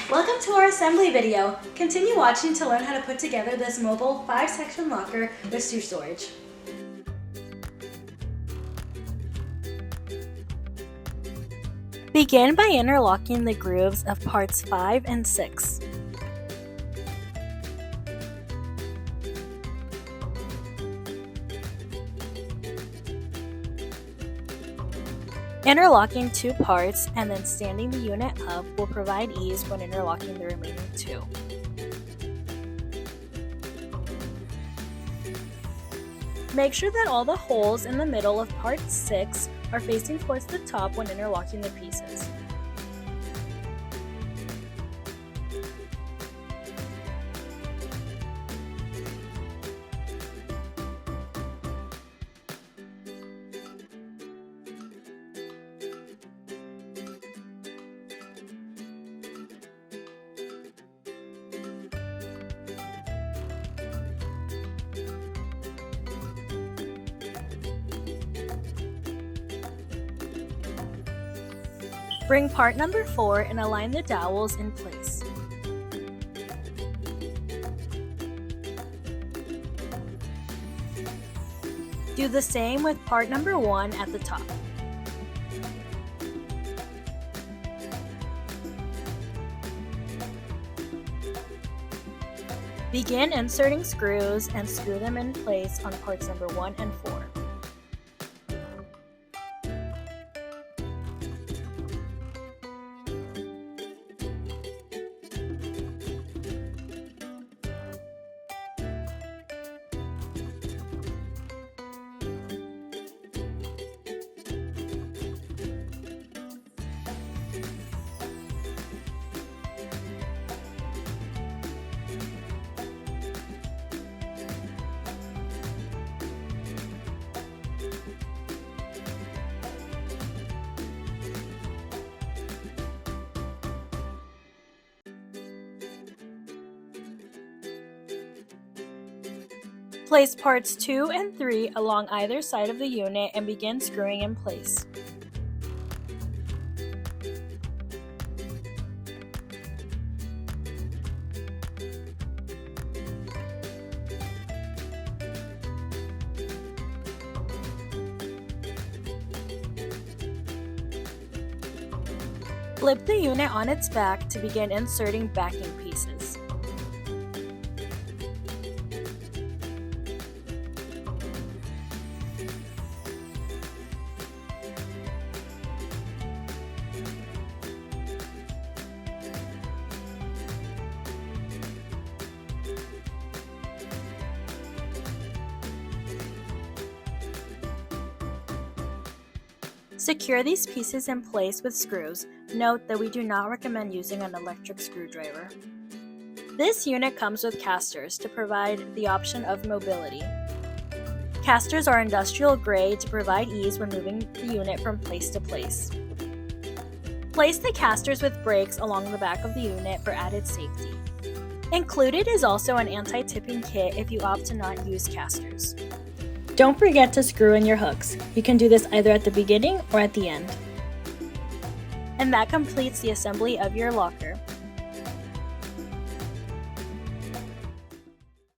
Welcome to our assembly video. Continue watching to learn how to put together this mobile 5-section locker with shoe storage. Begin by interlocking the grooves of parts 5 and 6. Interlocking two parts and then standing the unit up will provide ease when interlocking the remaining two. Make sure that all the holes in the middle of part 6 are facing towards the top when interlocking the pieces. Bring part number 4 and align the dowels in place. Do the same with part number 1 at the top. Begin inserting screws and screw them in place on parts number 1 and 4. Place parts 2 and 3 along either side of the unit and begin screwing in place. Flip the unit on its back to begin inserting backing pieces. Secure these pieces in place with screws. Note that we do not recommend using an electric screwdriver. This unit comes with casters to provide the option of mobility. Casters are industrial grade to provide ease when moving the unit from place to place. Place the casters with brakes along the back of the unit for added safety. Included is also an anti-tipping kit if you opt to not use casters. Don't forget to screw in your hooks. You can do this either at the beginning or at the end. And that completes the assembly of your locker.